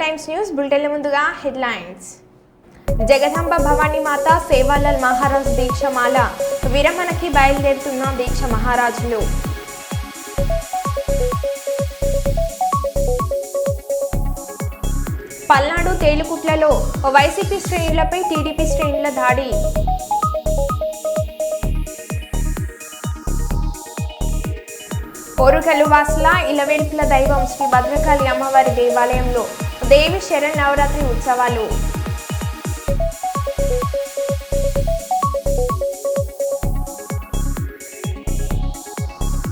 Times news bulletin ముందుగా headlines. Jagadamba Bhavani మాత సేవాలాల్ మహారాజ్ దీక్షమాల విరమణకి బయలుదేరుతున్న దీక్ష మహారాజులు. Palnadu తేలుకుట్లలో YCP శ్రేణులపై టీడీపీ శ్రేణుల దాడి. ఓరుగల్లు వాసుల ఇలవేల్పుల దైవం శ్రీ భద్రకాళి అమ్మవారి దేవాలయంలో దేవి శరన్నవరాత్రి ఉత్సవాలు.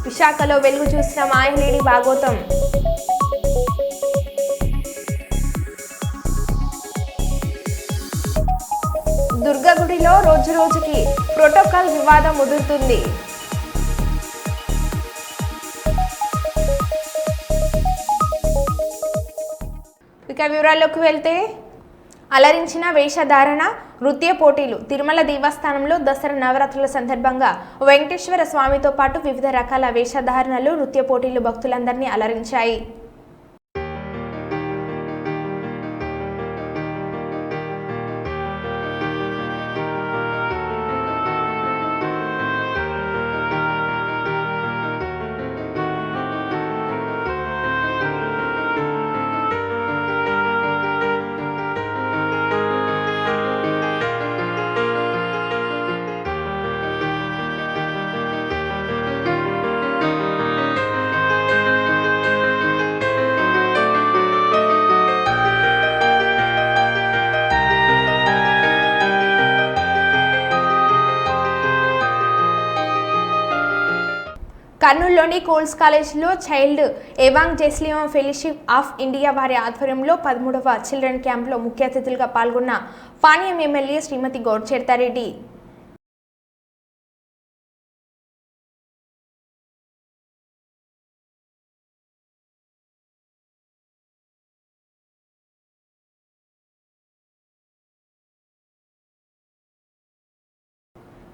విశాఖలో వెలుగు చూసిన మాయలేడి భాగోతం. దుర్గగుడిలో రోజురోజుకి ప్రోటోకాల్ వివాదం ముదురుతుంది. ఇక వివరాల్లోకి వెళ్తే, అలరించిన వేషధారణ నృత్య పోటీలు. తిరుమల దేవస్థానంలో దసరా నవరాత్రుల సందర్భంగా వెంకటేశ్వర స్వామితో పాటు వివిధ రకాల వేషధారణలు నృత్య పోటీలు భక్తులందరినీ అలరించాయి. కర్నూలులోని కోల్స్ కాలేజ్లో చైల్డ్ ఎవాంజెలియం ఫెలోషిప్ ఆఫ్ ఇండియా వారి ఆధ్వర్యంలో 13వ చిల్డ్రన్ క్యాంప్లో ముఖ్య అతిథులుగా పాల్గొన్న పాణ్యం ఎమ్మెల్యే శ్రీమతి గౌడ్చేర్తారెడ్డి.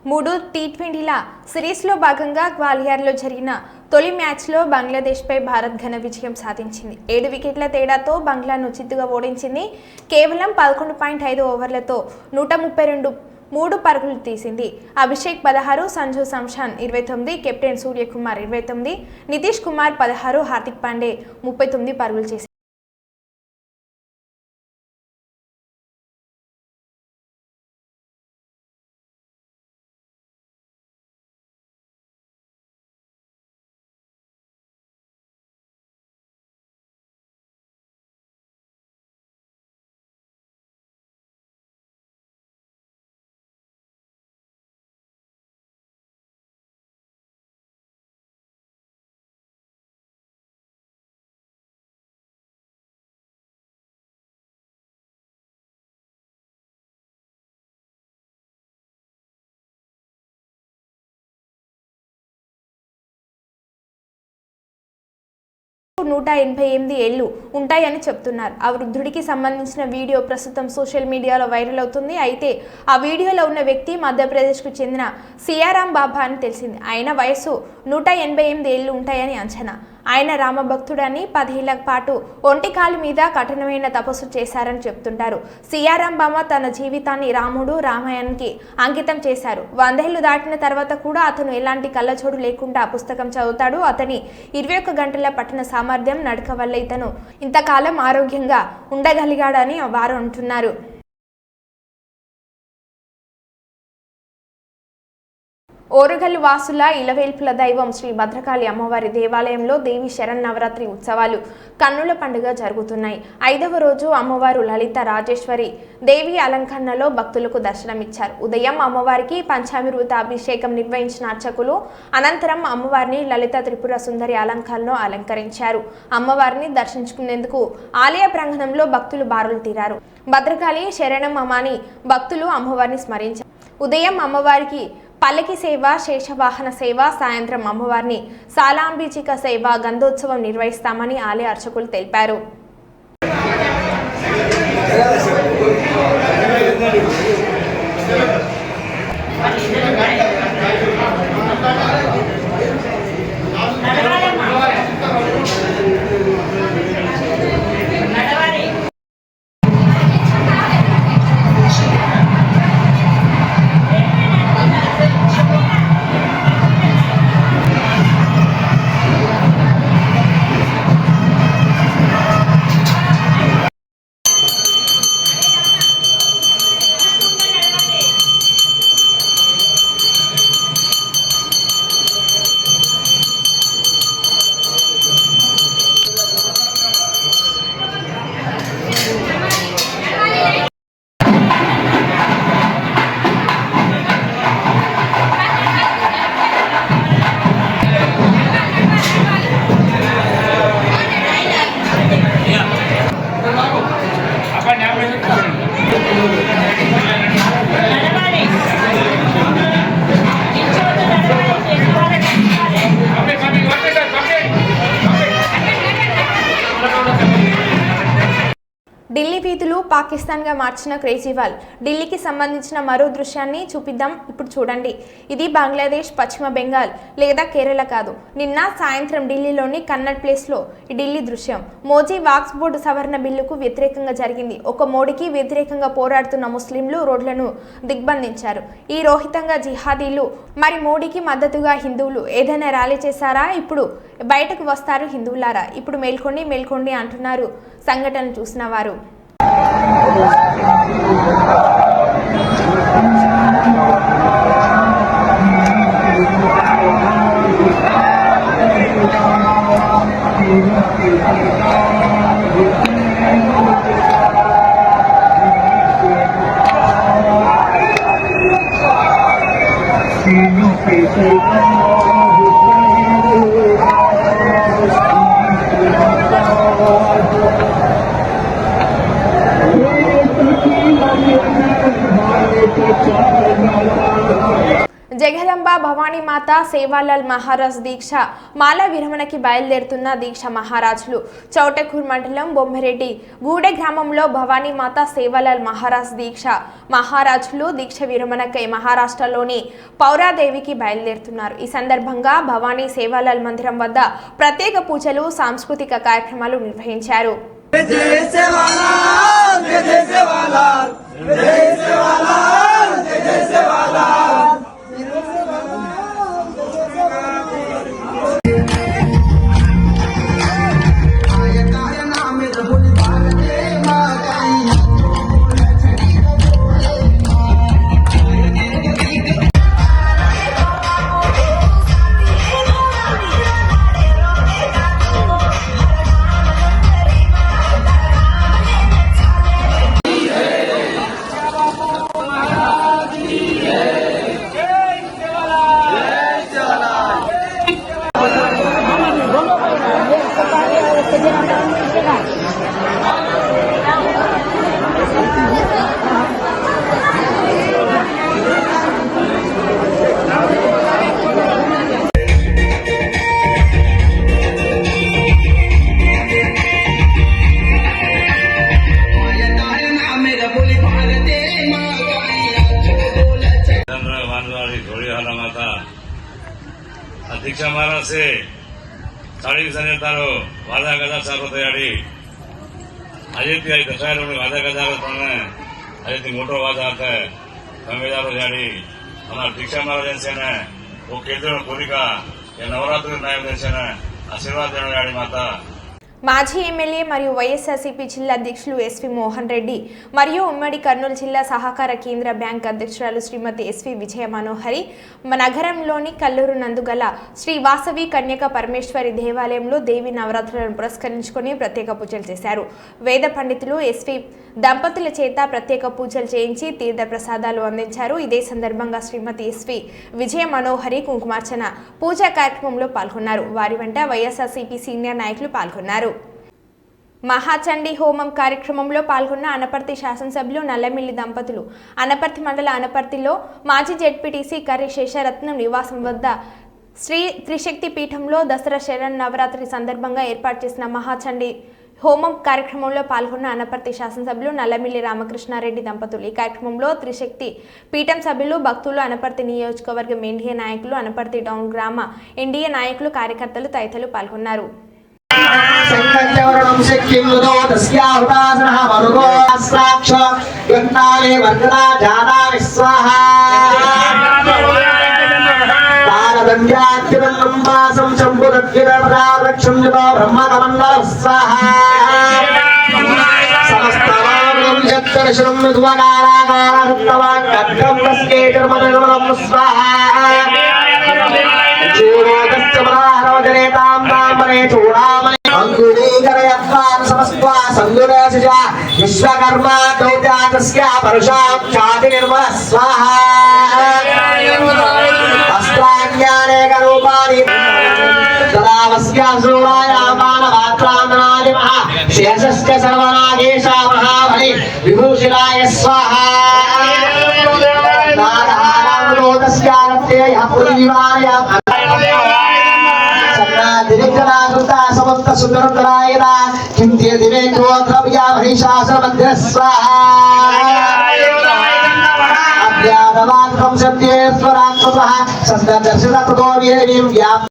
మూడు టీ20ల సిరీస్లో భాగంగా గ్వాలియర్లో జరిగిన తొలి మ్యాచ్లో బంగ్లాదేశ్పై భారత్ ఘన విజయం సాధించింది. 7 వికెట్ల తేడాతో బంగ్లాను చిత్తుగా ఓడించింది. కేవలం 11.5 ఓవర్లతో 132 పరుగులు తీసింది. అభిషేక్ 16, సంజు సంషాన్ 29, కెప్టెన్ సూర్యకుమార్ 29, నితీష్ కుమార్ 16, హార్దిక్ పాండే 39 పరుగులు చేశారు. నూట 88 ఏళ్లు ఉంటాయని చెప్తున్నారు. ఆ వృద్ధుడికి సంబంధించిన వీడియో ప్రస్తుతం సోషల్ మీడియాలో వైరల్ అవుతుంది. అయితే ఆ వీడియోలో ఉన్న వ్యక్తి మధ్యప్రదేశ్కు చెందిన సియారాం బాబా అని తెలిసింది. ఆయన వయసు 188 ఏళ్లు ఉంటాయని అంచనా. ఆయన రామభక్తుడని 10 ఏళ్ల పాటు ఒంటికాలు మీద కఠినమైన తపస్సు చేశారని చెప్తుంటారు. సియారాం బాబా తన జీవితాన్ని రాముడు రామాయణానికి అంకితం చేశారు. 100 ఏళ్లు దాటిన తర్వాత కూడా అతను ఎలాంటి కళ్ళజోడు లేకుండా పుస్తకం చదువుతాడు. అతని 21 గంటల పట్టిన సామర్థ్యం నడక వల్ల ఇతను ఇంతకాలం ఆరోగ్యంగా ఉండగలిగాడని వారు అంటున్నారు. ఓరుగల్లు వాసుల ఇలవేల్పుల దైవం శ్రీ భద్రకాళి అమ్మవారి దేవాలయంలో దేవి శరన్నవరాత్రి ఉత్సవాలు కన్నుల పండుగ జరుగుతున్నాయి. 5వ రోజు అమ్మవారు లలిత రాజేశ్వరి దేవి అలంకరణలో భక్తులకు దర్శనమిచ్చారు. ఉదయం అమ్మవారికి పంచామృత అభిషేకం నిర్వహించిన అర్చకులు అనంతరం అమ్మవారిని లలిత త్రిపుర సుందరి అలంకరణలో అలంకరించారు. అమ్మవారిని దర్శించుకునేందుకు ఆలయ ప్రాంగణంలో భక్తులు బారులు తీరారు. భద్రకాళి శరణమని భక్తులు అమ్మవారిని స్మరించారు. ఉదయం అమ్మవారికి పల్లకి సేవ, శేషవాహన సేవ, సాయంత్రం అమ్మవారిని సాలాంబిచిక సేవ, గంధోత్సవం నిర్వహిస్తామని ఆలయ అర్చకులు తెలిపారు. ఢిల్లీ వీధులు పాకిస్తాన్గా మార్చిన కేజ్రీవాల్. ఢిల్లీకి సంబంధించిన మరో దృశ్యాన్ని చూపిద్దాం, ఇప్పుడు చూడండి. ఇది బంగ్లాదేశ్, పశ్చిమ బెంగాల్ లేదా కేరళ కాదు. నిన్న సాయంత్రం ఢిల్లీలోని కన్నట్ ప్లేస్లో ఈ ఢిల్లీ దృశ్యం. మోదీ వాక్స్ బోర్డు సవరణ బిల్లుకు వ్యతిరేకంగా జరిగింది. ఒక మోడీకి వ్యతిరేకంగా పోరాడుతున్న ముస్లింలు రోడ్లను దిగ్బంధించారు. ఈ రోహితంగా జిహాదీలు మరి మోడీకి మద్దతుగా హిందువులు ఏదైనా ర్యాలీ చేశారా? ఇప్పుడు బయటకు వస్తారు హిందువులారా, ఇప్పుడు మేల్కొండి మేల్కొండి అంటున్నారు సంఘటనలు చూసిన వారు. జగదంబ భవానీ మాత సేవాలాల్ మహారాజ్ దీక్ష మాల విరమణకి బయలుదేరుతున్న దీక్ష మహారాజులు. చౌటకూర్ మండలం బొమ్మిరెడ్డి గూడె గ్రామంలో భవానీ మాత సేవాలాల్ మహారాజ్ దీక్ష మహారాజులు దీక్ష విరమణకై మహారాష్ట్రలోని పౌరాదేవికి బయలుదేరుతున్నారు. ఈ సందర్భంగా భవానీ సేవాలాల్ మందిరం వద్ద ప్రత్యేక పూజలు, సాంస్కృతిక కార్యక్రమాలు నిర్వహించారు. दीक्षा महाराज से 4 दिवसानंतर वादा गदा चालू तयारी अजय ती दसऱ्याला वादा गदा प्रमाणे अजय ती मोठो वादा आता है संविधान जारी हमारा दीक्षा महाराज ने वो केंद्र कोरिका या नवरात्रि नायक ने आशीर्वाद देने माता. మాజీ ఎమ్మెల్యే మరియు వైఎస్ఆర్సీపీ జిల్లా అధ్యక్షులు ఎస్వి మోహన్ రెడ్డి మరియు ఉమ్మడి కర్నూలు జిల్లా సహకార కేంద్ర బ్యాంక్ అధ్యక్షురాలు శ్రీమతి ఎస్వి విజయ మనోహరి నగరంలోని కల్లూరు నందుగల శ్రీ వాసవి కన్యక పరమేశ్వరి దేవాలయంలో దేవి నవరాత్రులను పురస్కరించుకుని ప్రత్యేక పూజలు చేశారు. వేద పండితులు ఎస్వి దంపతుల చేత ప్రత్యేక పూజలు చేయించి తీర్థ ప్రసాదాలు అందించారు. ఇదే సందర్భంగా శ్రీమతి ఎస్వి విజయ మనోహరి కుంకుమార్చన పూజా కార్యక్రమంలో పాల్గొన్నారు. వారి వెంట వైఎస్ఆర్సీపీ సీనియర్ నాయకులు పాల్గొన్నారు. మహాచండీ హోమం కార్యక్రమంలో పాల్గొన్న అనపర్తి శాసనసభ్యులు నల్లమిల్లి దంపతులు అనపర్తి మండల అనపర్తిలో మాజీ జెడ్పీటీసీ కర్రి శేషరత్నం నివాసం వద్ద శ్రీ త్రిశక్తి పీఠంలో దసరా శరన్నవరాత్రి సందర్భంగా ఏర్పాటు చేసిన మహాచండీ హోమం కార్యక్రమంలో పాల్గొన్న అనపర్తి శాసనసభ్యులు నల్లమిల్లి రామకృష్ణారెడ్డి దంపతులు. ఈ కార్యక్రమంలో త్రిశక్తి పీఠం సభ్యులు, భక్తులు, అనపర్తి నియోజకవర్గం ఎన్డీఏ నాయకులు, అనపర్తి టౌన్ గ్రామ ఎన్డీఏ నాయకులు, కార్యకర్తలు తదితరులు పాల్గొన్నారు. संकल्पवरणं सिक्किमुदो तस्याहुतासनः मरुगो साक्ष यन्नाले वर्गदा जाना विस्वाहा तारदन्यात्तिवन्नं वासं शम्भुदग्गिरपदारक्षं जतो ब्रह्मकमण्डल स्वाहा समस्तवामनं चत्तरशनं मृद्वकाराकारहत्तवान् कट्कं तस्केतर्मदगमनं स्वाहा चूरोदस्य मदाहरवजनेतां ताम्बरे चूडामणि अंकुलीकरयत्वान् समस्त्वा संगुणसिजा विश्वकर्मा दौत्यातस्य परुषां ख्याति निर्मलः स्वाहा अस्त्राज्ञानेकरूपाणि तदावस्यासुरायामानमात्रान्दनादिमः शेषस्य सर्वनागेशा महाबलि विभूषिताय स्वाहा नारहारामलोकस्यारत्ते यः पुरीवाय वृद्धा समुद्र सुंदरंतरायदा किंते दिवे क्रोधव्या महिषासुर मध्य स्वाहा अभ्यागवाक्तं सत्येश्वरात्मतः संदर्शनतो वीर्यं व्याप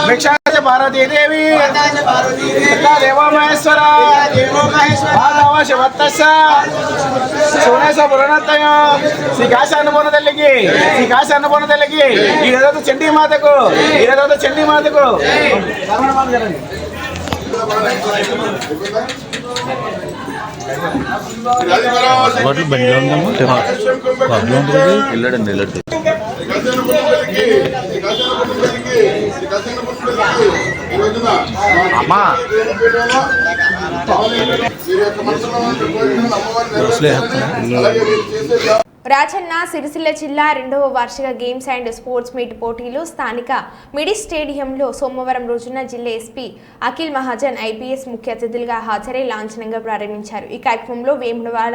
भिक्षाच पार्वती देवी देवो महेश्वर माधव शिवत्तस्ස ಸೋನೇಶ ಬುರಣತ್ತಯ ಶ್ರೀಕಾಶ ಅನ್ನಪೂರ್ಣದಲ್ಲಿಗೆ ಈರದೊಂದು ಚಂಡಿ ಮಾತಕು వాటిలో బండిలో ఉందాము వాటిలో ఉంటుంది వెళ్ళాడండి అమ్మా రాజన్న సిరిసిల్ల జిల్లా 2వ వార్షిక గేమ్స్ అండ్ స్పోర్ట్స్ మీట్ పోటీలు స్థానిక మిడి స్టేడియంలో సోమవారం రోజున జిల్లా ఎస్పీ అఖిల్ మహాజన్ ఐపీఎస్ ముఖ్య అతిథులుగా హాజరై లాంఛనంగా ప్రారంభించారు. ఈ కార్యక్రమంలో వేములవాడ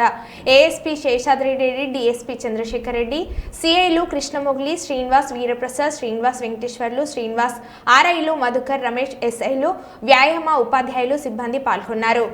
ఏఎస్పీ శేషాద్రి రెడ్డి, డిఎస్పీ చంద్రశేఖర్ రెడ్డి, సిఐలు కృష్ణమొగ్లి, శ్రీనివాస్, వీరప్రసాద్, శ్రీనివాస్, వెంకటేశ్వర్లు, శ్రీనివాస్, ఆర్ఐలు మధుకర్, రమేష్, ఎస్ఐలు, వ్యాయామ ఉపాధ్యాయులు, సిబ్బంది పాల్గొన్నారు.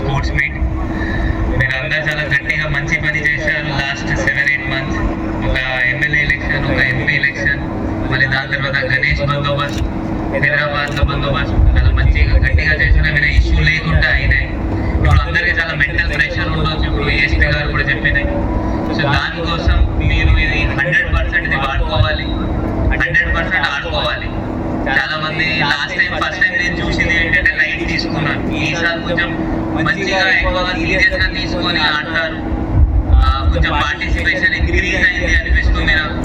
Sports meet. మీరు అందరూ చాలా గట్టిగా మంచి పని చేశారు లాస్ట్ 7-8 months. ఒక ఎమ్మెల్యే ఎలక్షన్, ఒక ఎంపీ ఎలక్షన్, మళ్ళీ దాని తర్వాత గణేష్ బందోబస్తు, హైదరాబాద్లో బందోబస్తు, చాలా మంచిగా గట్టిగా చేశారు. ఏమైనా ఇష్యూ లేకుండా అయినాయి. ఇప్పుడు అందరికీ చాలా మెంటల్ ప్రెషర్ ఉండొచ్చు, ఇప్పుడు ఏఎస్పీ గారు కూడా చెప్పినాయి. సో దానికోసం మీరు ఇది 100% ఇది వాడుకోవాలి, 100% ఆడుకోవాలి. చాలా మంది ఫస్ట్ టైం నేను చూసింది ఏంటంటే లైట్ తీసుకున్నాను. ఈసారి కొంచెం మంచిగా ఎక్కువగా సీరియస్ గా తీసుకొని ఆడతారు. కొంచెం పార్టిసిపేషన్ ఇంక్రీజ్ అయింది అనిపిస్తుంది నాకు.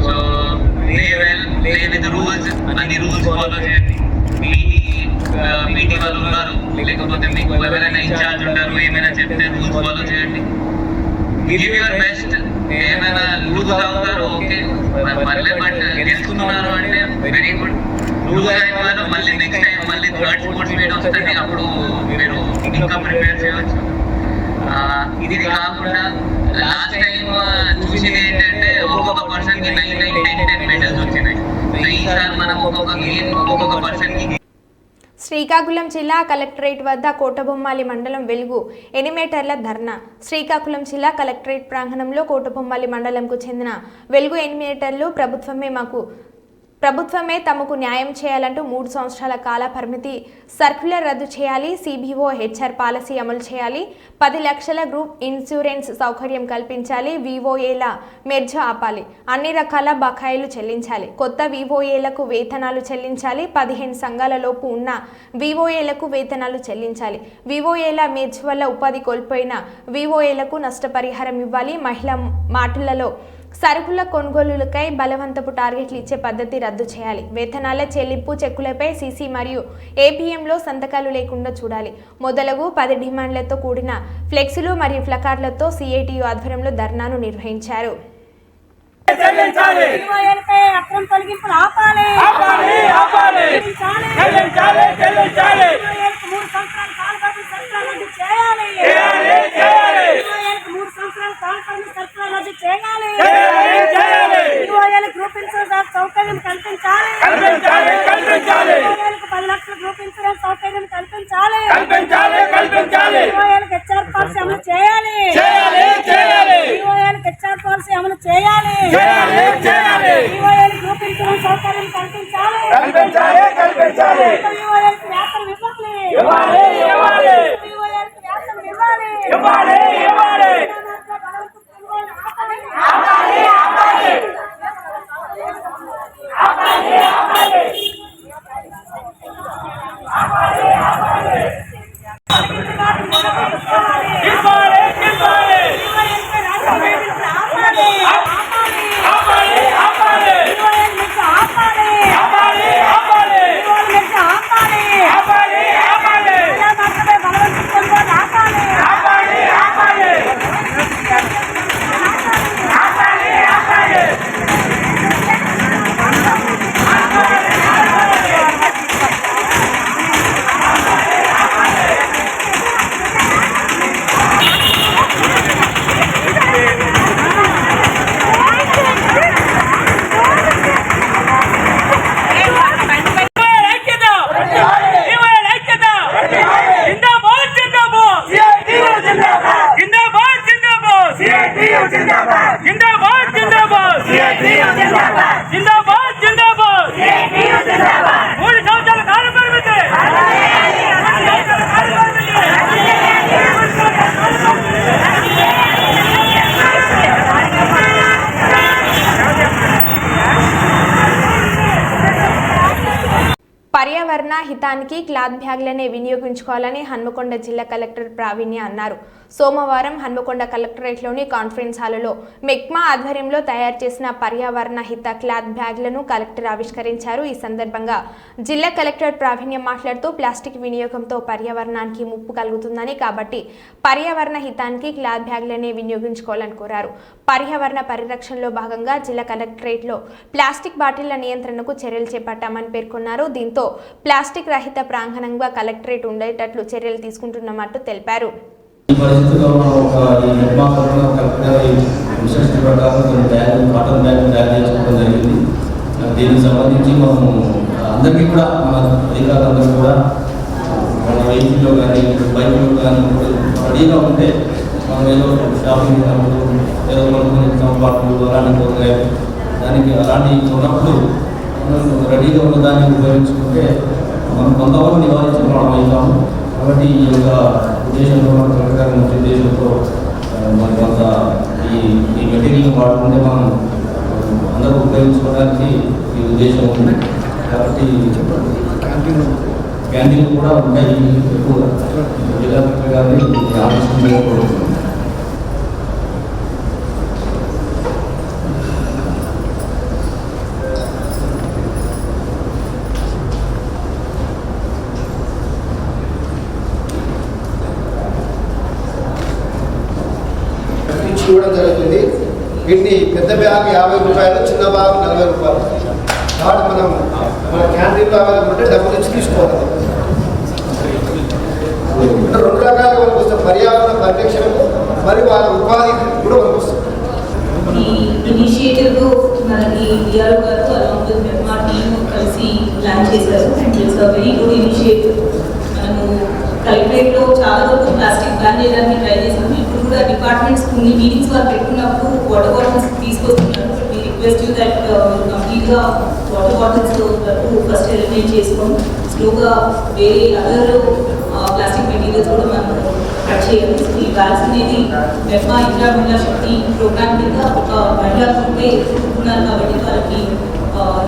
సో ప్లే విత్ రూల్స్, అన్ని రూల్స్ ఫాలో చేయండి. మీటింగ్ వాళ్ళు ఉన్నారు, లేకపోతే మీకు ఎవరైనా ఇన్ఛార్జ్ ఉంటారు, ఏమైనా చెప్తే రూల్స్ ఫాలో చేయండి. Give your best. ఏమైనా లూజ్ అవుతారు ఓకే పర్లేదు, బట్ గెలుచుకున్నారు అంటే వెరీ గుడ్. లూజ్ అయిన వాళ్ళు మళ్ళీ నెక్స్ట్ టైం మళ్ళీ థర్డ్ స్పోర్ట్స్ మీట్ వస్తుంది, అప్పుడు మీరు ఇంకా ప్రిపేర్ చేయవచ్చు. ఇది కాకుండా లాస్ట్ టైం చూసింది ఏంటంటే ఒక్కొక్క పర్సన్ కి 9, 10 మెడల్స్ వచ్చినాయి. ఈసారి మనం ఒక్కొక్క గేమ్ ఒక్కొక్క పర్సన్ కి. శ్రీకాకుళం జిల్లా కలెక్టరేట్ వద్ద కోటబొమ్మాలి మండలం వెలుగు ఎనిమేటర్ల ధర్నా. శ్రీకాకుళం జిల్లా కలెక్టరేట్ ప్రాంగణంలో కోటబొమ్మాలి మండలంకు చెందిన వెలుగు ఎనిమేటర్లు ప్రభుత్వమే తమకు న్యాయం చేయాలంటూ 3 సంవత్సరాల కాల పరిమితి సర్క్యులర్ రద్దు చేయాలి, సిబిఓ హెచ్ఆర్ పాలసీ అమలు చేయాలి, 10 లక్షల గ్రూప్ ఇన్సూరెన్స్ సౌకర్యం కల్పించాలి, వివోఏల మెర్జ ఆపాలి, అన్ని రకాల బకాయిలు చెల్లించాలి, కొత్త వివోఏలకు వేతనాలు చెల్లించాలి, 15 సంఘాలలోపు ఉన్న వివోఏలకు వేతనాలు చెల్లించాలి, వివోఏల మెర్జ్ వల్ల ఉపాధి కోల్పోయిన వివోఏలకు నష్టపరిహారం ఇవ్వాలి, మహిళా మాటలలో సరుకుల కొనుగోలులకై బలవంతపు టార్గెట్లు ఇచ్చే పద్ధతి రద్దు చేయాలి, వేతనాల చెల్లింపు చెక్కులపై సీసీ మరియు ఏపీఎంలో సంతకాలు లేకుండా చూడాలి, మొదలగు 10 డిమాండ్లతో కూడిన ఫ్లెక్సీలు మరియు ప్లకార్డులతో సిఐటియు ఆధ్వర్యంలో ధర్నాను నిర్వహించారు. గ్రూప్ ఇన్సూరెన్స్ సౌకర్యం కల్పించాలి, 10 లక్షల గ్రూప్ ఇన్సూరెన్స్ సౌకర్యం కల్పించాలి, హెచ్ఆర్ పాలసీ అమలు చేయాలి, హెచ్ఆర్ పాలసీ అమలు చేయాలి, గ్రూప్ ఇన్సూరెన్స్ సౌకర్యం కల్పించాలి, వ్యాపారం ఇవ్వాలి. పర్యావరణ హితానికి క్లాత్ బ్యాగ్లనే వినియోగించుకోవాలని హన్మకొండ జిల్లా కలెక్టర్ ప్రావీణ్య అన్నారు. సోమవారం హన్మకొండ కలెక్టరేట్లోని కాన్ఫరెన్స్ హాలులో మెక్మా ఆధ్వర్యంలో తయారు చేసిన పర్యావరణ హిత క్లాత్ బ్యాగ్లను కలెక్టర్ ఆవిష్కరించారు. ఈ సందర్భంగా జిల్లా కలెక్టర్ ప్రావీణ్య మాట్లాడుతూ ప్లాస్టిక్ వినియోగంతో పర్యావరణానికి ముప్పు కలుగుతుందని, కాబట్టి పర్యావరణ హితానికి క్లాత్ బ్యాగ్లనే వినియోగించుకోవాలని కోరారు. పర్యావరణ పరిరక్షణలో భాగంగా జిల్లా కలెక్టరేట్లో ప్లాస్టిక్ బాటిళ్ల నియంత్రణకు చర్యలు చేపట్టామని పేర్కొన్నారు. దీంతో ప్లాస్టిక్ రహిత ప్రాంగణంగా కలెక్టరేట్ ఉండేటట్లు చర్యలు తీసుకుంటున్నట్టు తెలిపారు. ఈ పరిస్థితుల్లో ఒక విశిష్ట ప్రకారం కాటన్ బ్యాగ్ తయారు చేసుకోవడం జరిగింది. దీనికి సంబంధించి మనము అందరికీ కూడా మన అధికారులందరూ కూడా మనం బైక్లో కానీ రెడీగా ఉంటే మనం ఏదో షాపింగ్ చేసినప్పుడు ఏదో కొనుక్కుని పాటలు అలాంటి పోతున్నాయి. దానికి అలాంటివి ఉన్నప్పుడు మనం రెడీగా ఉన్న దాన్ని ఉపయోగించుకుంటే మనం కొంతవరకు నివారించడం అవుతాము. కాబట్టి ఈ యొక్క ఉద్దేశంతో మన ప్రభుత్వం ఉద్దేశంతో మన కొంత ఈ మెటీరియల్ వాడుకుంటే మనం అందరూ ఉపయోగించుకోవడానికి ఈ ఉద్దేశం ఉంది. కాబట్టి క్యాంటీన్లు కూడా ఉంటాయి ఎక్కువగా జిల్లా గారిని ఆలోచన కోరుతున్నాం. చూడడం జరుగుతుంది. వీటిని పెద్ద బ్యాగ్ 50 రూపాయలు, చిన్న బ్యాగ్ 40 రూపాయలు. కాబట్టి మనం మన క్యాంటీన్లో అవైలబుల్ ఉంటే డబ్బులు ఇచ్చి తీసుకోవాలి. అంటే 2 రకాలుగా మనకు వస్తుంది, పర్యావరణ పరిరక్షణకు మరియు వాళ్ళ ఉపాధి కూడా మనకు వస్తుంది. ఈ ఇనిషియేటివ్ మనకి డిఆర్ఓ గారు అలాంగ్ విత్ మెప్మా టీమ్ కలిసి ప్లాన్ చేశారు. And it's a very good initiative. మనము కలెక్టరేట్లో చాలా వరకు ప్లాస్టిక్ బ్యాన్ చేయడానికి ట్రై చేసాము. ఇప్పుడు కూడా డిపార్ట్మెంట్స్ కొన్ని మీటింగ్స్ వాళ్ళు పెట్టుకున్నప్పుడు వాటర్ బాటిల్స్ తీసుకొస్తున్నారు. వీ రిక్వెస్ట్ యూ దట్ కంప్లీట్గా వాటర్ బాటిల్స్ వరకు ఫస్ట్ ఎలిమినేట్ చేసుకోండి. స్లోగా వేరే అదర్ ప్లాస్టిక్ మెటీరియల్స్ కూడా మనం కట్ చేయాలి. ఈ బ్యాగ్స్ అనేది మెప్మా ఇందిరా మహిళా శక్తి ప్రోగ్రామ్ కింద ఒక మహిళా గ్రూపే ఉన్నారు. కాబట్టి వాళ్ళకి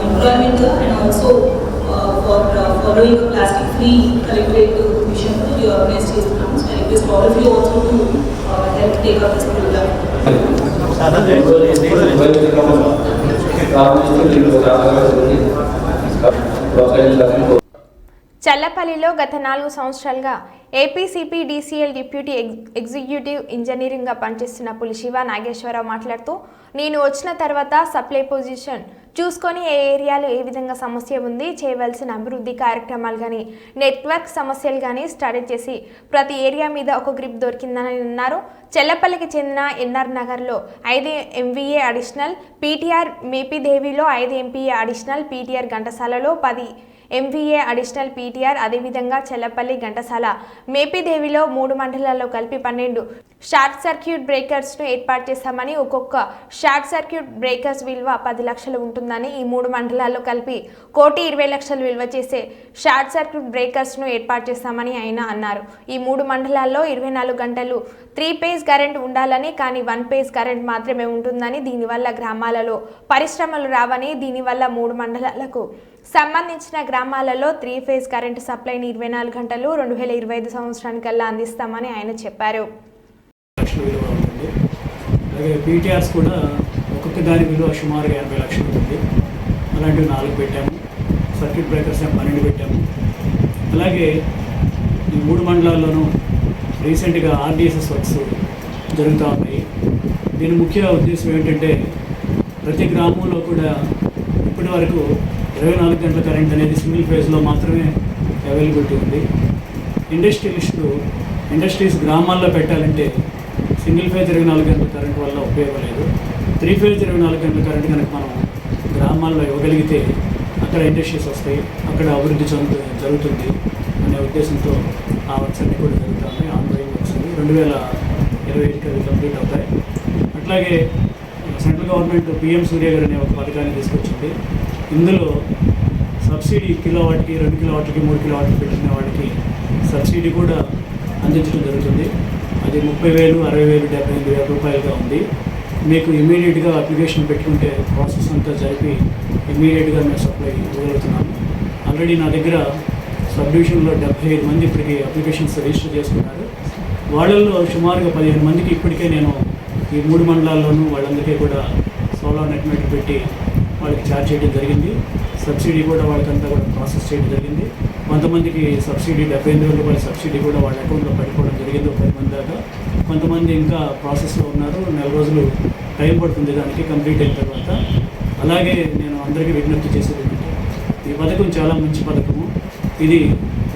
employment and also for following plastic free collectorate mission organize చేస్తున్నాము. So I request all of you also to help take up this program. చల్లపల్లిలో గత 4 సంవత్సరాలుగా ఏపీసీపీడీసీఎల్ డిప్యూటీ ఎగ్జిక్యూటివ్ ఇంజనీరింగ్గా పనిచేస్తున్న పులిశివ నాగేశ్వరరావు మాట్లాడుతూ, నేను వచ్చిన తర్వాత సప్లై పొజిషన్ చూసుకొని ఏ ఏరియాలో ఏ విధంగా సమస్య ఉంది, చేయవలసిన అభివృద్ధి కార్యక్రమాలు కానీ నెట్వర్క్ సమస్యలు కానీ స్టడీ చేసి ప్రతి ఏరియా మీద ఒక గ్రిప్ దొరికిందని అన్నారు. చెల్లపల్లికి చెందిన ఎన్ఆర్ నగర్లో 5 MVA అడిషనల్ పీటీఆర్, మేపిదేవిలో 5 MPA అడిషనల్ పీటీఆర్, ఘంటసాలలో 10 MVA అడిషనల్ పీటీఆర్, అదేవిధంగా చెల్లపల్లి, ఘంటసాల, మేపిదేవిలో 3 మండలాల్లో కలిపి 12 షార్ట్ సర్క్యూట్ బ్రేకర్స్ను ఏర్పాటు చేశామని, ఒక్కొక్క షార్ట్ సర్క్యూట్ బ్రేకర్స్ విలువ 10 లక్షలు ఉంటుందని, ఈ 3 మండలాల్లో కలిపి 1,20,00,000 విలువ చేసే షార్ట్ సర్క్యూట్ బ్రేకర్స్ను ఏర్పాటు చేశామని ఆయన అన్నారు. ఈ 3 మండలాల్లో 24 గంటలు 3 phase కరెంట్ ఉండాలని, కానీ 1 phase కరెంట్ మాత్రమే ఉంటుందని, దీనివల్ల గ్రామాలలో పరిశ్రమలు రావని, దీనివల్ల 3 మండలాలకు సంబంధించిన గ్రామాలలో 3 phase కరెంటు సప్లైని 24 గంటలు 2025 సంవత్సరానికల్లా అందిస్తామని ఆయన చెప్పారు. అలాగే పీటీఆర్స్ కూడా ఒక్కొక్క దాని విలువ సుమారుగా 80 లక్షలు ఉంటుంది. అలాంటివి 4 పెట్టాము. సర్క్యూట్ బ్రేకర్స్ 12 పెట్టాము. అలాగే ఈ 3 మండలాల్లోనూ రీసెంట్గా ఆర్డీఎస్ఎస్ వర్క్స్ జరుగుతూ ఉన్నాయి. దీని ముఖ్య ఉద్దేశం ఏంటంటే, ప్రతి గ్రామంలో కూడా ఇప్పటి వరకు 24 గంటల కరెంట్ అనేది సింగిల్ ఫేజ్లో మాత్రమే అవైలబిలిటీ ఉంది. ఇండస్ట్రీస్ గ్రామాల్లో పెట్టాలంటే సింగిల్ ఫేజ్ 24 గంటల కరెంట్ వల్ల ఉపయోగం లేదు. 3 phase 24 గంటల కరెంట్ కనుక మనం గ్రామాల్లో ఇవ్వగలిగితే అక్కడ ఇండస్ట్రీస్ వస్తాయి, అక్కడ అభివృద్ధి జరుగుతుంది అనే ఉద్దేశంతో ఆ వర్క్స్ అన్నీ కూడా జరుగుతాయి. ఆన్లైన్ వర్క్స్ 2025కి అవి కంప్లీట్ అవుతాయి. అట్లాగే సెంట్రల్ గవర్నమెంట్ PM సూర్య గారు అనే ఒక పథకాన్ని తీసుకొచ్చింది. ఇందులో సబ్సిడీ కిలోవాట్కి 2 కిలోవాట్లకి 3 కిలోవాట్లు పెట్టిన వాటికి సబ్సిడీ కూడా అందించడం జరుగుతుంది. అది 30,000, 60,000, 75,000 రూపాయలుగా ఉంది. మీకు ఇమీడియట్గా అప్లికేషన్ పెట్టుకుంటే ప్రాసెస్ అంతా జరిపి ఇమీడియట్గా మేము సప్లై ఇవ్వగలుగుతున్నాము. ఆల్రెడీ నా దగ్గర సబ్ డివిజన్లో 75 మంది ఇప్పటికీ అప్లికేషన్స్ రిజిస్టర్ చేసుకున్నారు. వాళ్ళల్లో సుమారుగా 15 మందికి ఇప్పటికే నేను ఈ 3 మండలాల్లోనూ వాళ్ళందరికీ కూడా సోలార్ నెట్ మీటర్ పెట్టి వాళ్ళకి ఛార్జ్ చేయడం జరిగింది. సబ్సిడీ కూడా వాళ్ళకంతా కూడా ప్రాసెస్ చేయడం జరిగింది. కొంతమందికి సబ్సిడీ 75,000 రూపాయల సబ్సిడీ కూడా వాళ్ళ అకౌంట్లో పడిపోవడం జరిగింది, 10 మంది దాకా. కొంతమంది ఇంకా ప్రాసెస్లో ఉన్నారు. 4 రోజులు టైం పడుతుంది దానికి కంప్లీట్ అయిన తర్వాత. అలాగే నేను అందరికీ విజ్ఞప్తి చేసేది ఏంటంటే, ఈ పథకం చాలా మంచి పథకము. ఇది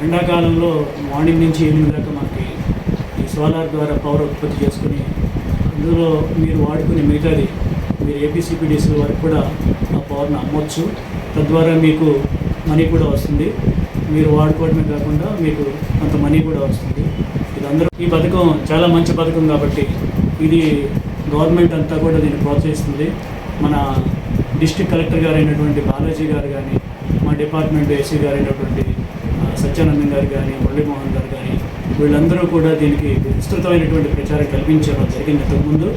ఎండాకాలంలో మార్నింగ్ నుంచి ఈవినింగ్ దాకా మనకి ఈ సోలార్ ద్వారా పవర్ ఉత్పత్తి చేసుకుని అందులో మీరు వాడుకునే మిగతాది మీరు ఏపీసీపీడీసీ వరకు కూడా ఆ పవర్ను అమ్మొచ్చు. తద్వారా మీకు మనీ కూడా వస్తుంది. మీరు వాడుకోవడమే కాకుండా మీకు కొంత మనీ కూడా వస్తుంది. ఇదందరూ ఈ పథకం చాలా మంచి పథకం కాబట్టి ఇది గవర్నమెంట్ అంతా కూడా దీన్ని ప్రోత్సహిస్తుంది. మన డిస్ట్రిక్ట్ కలెక్టర్ గారు అయినటువంటి బాలాజీ గారు కానీ, మా డిపార్ట్మెంట్ ఏసీ గారు అయినటువంటి సత్యానందం గారు కానీ, మురళీమోహన్ గారు కానీ, వీళ్ళందరూ కూడా దీనికి విస్తృతమైనటువంటి ప్రచారం కల్పించడం జరిగింది. ఇంతకుముందు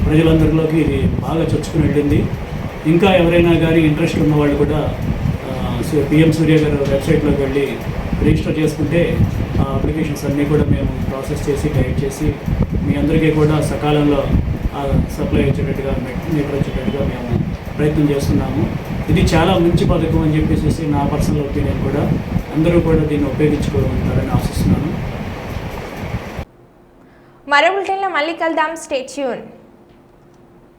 ప్రజలందరిలోకి ఇది బాగా చొచ్చుకుని వెళ్ళింది. ఇంకా ఎవరైనా కానీ ఇంట్రెస్ట్ ఉన్న వాళ్ళు కూడా పిఎం సూర్య గారు వెబ్సైట్లోకి వెళ్ళి రిజిస్టర్ చేసుకుంటే ఆ అప్లికేషన్స్ అన్నీ కూడా మేము ప్రాసెస్ చేసి గైడ్ చేసి మీ అందరికీ కూడా సకాలంలో సప్లై వచ్చేటట్టుగా మీటర్ వచ్చేటట్టుగా మేము ప్రయత్నం చేస్తున్నాము. ఇది చాలా మంచి పథకం అని చెప్పేసి నా పర్సనల్ ఒపీనియన్ కూడా. అందరూ కూడా దీన్ని ఉపయోగించుకుంటారని ఆశిస్తున్నాను. మరో బులెటిన్లో మళ్ళీ కలుద్దాం. Stay tune.